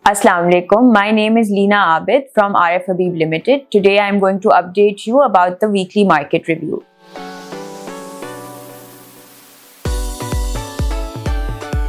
Assalamu alaikum. My name is Leena Abid from RF Habib Limited. Today I am going to update you about the weekly market review.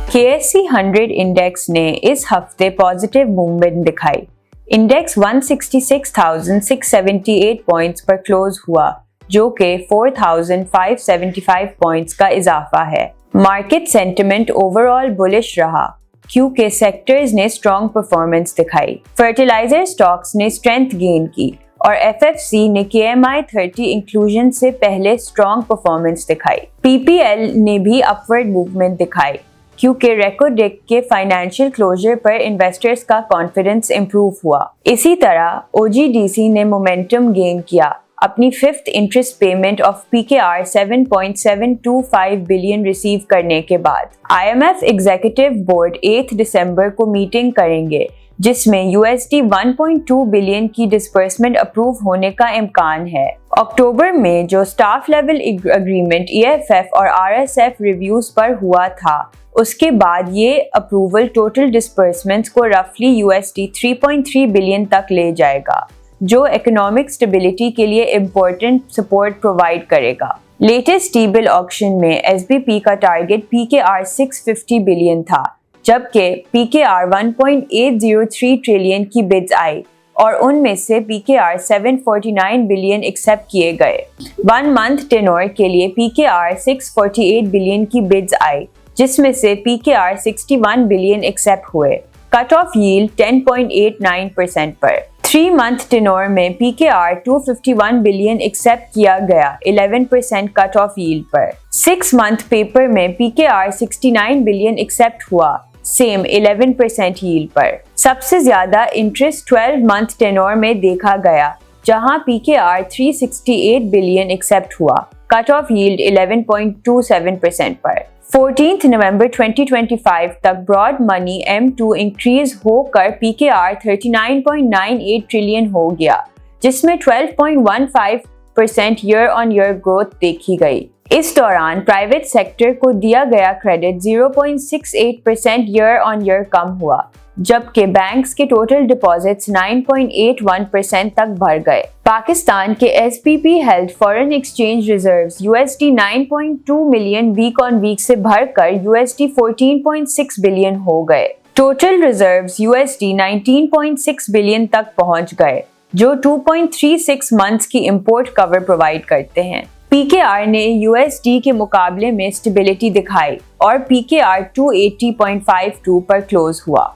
KSE 100 index ने इस हफ्ते positive movement दिखाई। Index 166,678 points पर close हुआ, जो कि 4,575 points का इजाफा है। मार्केट सेंटिमेंट ओवरऑल बुलिश रहा क्योंकि सेक्टर्स ने स्ट्रॉन्ग परफॉर्मेंस दिखाई। फर्टिलाइजर स्टॉक्स ने स्ट्रेंथ गेन की और FFC ने KMI 30 इंक्लूजन से पहले स्ट्रॉन्ग परफॉर्मेंस दिखाई। PPL ने भी अपवर्ड मूवमेंट दिखाई क्योंकि रेकोडेक के फाइनेंशियल क्लोजर पर इन्वेस्टर्स का कॉन्फिडेंस इंप्रूव हुआ। इसी तरह OGDC ने मोमेंटम गेन किया, अपनी fifth interest payment of PKR 7.725 billion receive करने के बाद। IMF एग्जीक्यूटिव बोर्ड 8 दिसंबर को मीटिंग करेंगे, जिसमें $1.2 बिलियन की डिस्बर्समेंट अप्रूव होने का इम्कान है। अक्टूबर में जो स्टाफ लेवल एग्रीमेंट EFF और RSF रिव्यूज पर हुआ था, उसके बाद ये अप्रूवल टोटल डिस्बर्समेंट्स को रफली $3.3 बिलियन तक ले जाएगा, जो इकोनॉमिक स्टेबिलिटी के लिए इम्पोर्टेंट सपोर्ट प्रोवाइड करेगा। लेटेस्ट टी-बिल ऑक्शन में SBP का टारगेट PKR 650 बिलियन था, जबकि PKR 1.803 ट्रिलियन की बिड्स आई और उनमें से PKR 749 बिलियन एक्सेप्ट किए गए। 1 मंथ टेन्योर के लिए PKR 648 बिलियन की बिड्स आई, जिसमें से PKR 61 बिलियन एक्सेप्ट हुए। कट ऑफ यील्ड 10.89% पर। 3 मंथ टेन्योर में PKR 251 बिलियन एक्सेप्ट किया गया 11% कट ऑफ यील्ड पर। 6 मंथ पेपर में PKR 69 बिलियन एक्सेप्ट हुआ, सेम 11% यील्ड पर। सबसे ज्यादा इंटरेस्ट 12 मंथ टेन्योर में देखा गया, जहां PKR 368 बिलियन एक्सेप्ट हुआ, कट ऑफ यील्ड 11.27% पर। 14 नवंबर 2025 तक ब्रॉड मनी M2 इंक्रीज होकर PKR 39.98 ट्रिलियन हो गया, जिसमें 12.15% ईयर ऑन ईयर ग्रोथ देखी गई। इस दौरान प्राइवेट सेक्टर को दिया गया क्रेडिट 0.68% ईयर ऑन ईयर कम हुआ, जबकि बैंक्स के टोटल डिपॉजिट्स 9.81% तक बढ़ गए। पाकिस्तान के SPP held foreign exchange reserves $9.2 million week on week से बढ़कर $14.6 बिलियन हो गए। टोटल रिजर्व्स $19.6 बिलियन तक पहुंच गए, जो 2.36 मंथ्स की इंपोर्ट कवर प्रोवाइड करते हैं। PKR ने USD के मुकाबले में स्टेबिलिटी दिखाई और PKR 280.52 पर क्लोज हुआ।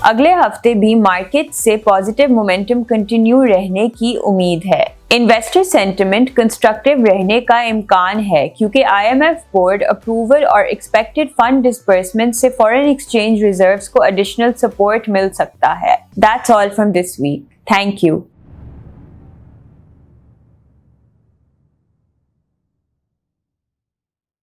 अगले हफ्ते भी मार्केट से पॉजिटिव मोमेंटम कंटिन्यू रहने की उम्मीद है। इन्वेस्टर सेंटिमेंट कंस्ट्रक्टिव रहने का इम्कान है क्योंकि IMF बोर्ड अप्रूवल और एक्सपेक्टेड फंड डिस्बर्समेंट से फॉरेन एक्सचेंज रिजर्व्स को एडिशनल सपोर्ट मिल सकता है। That's all from this week. Thank you.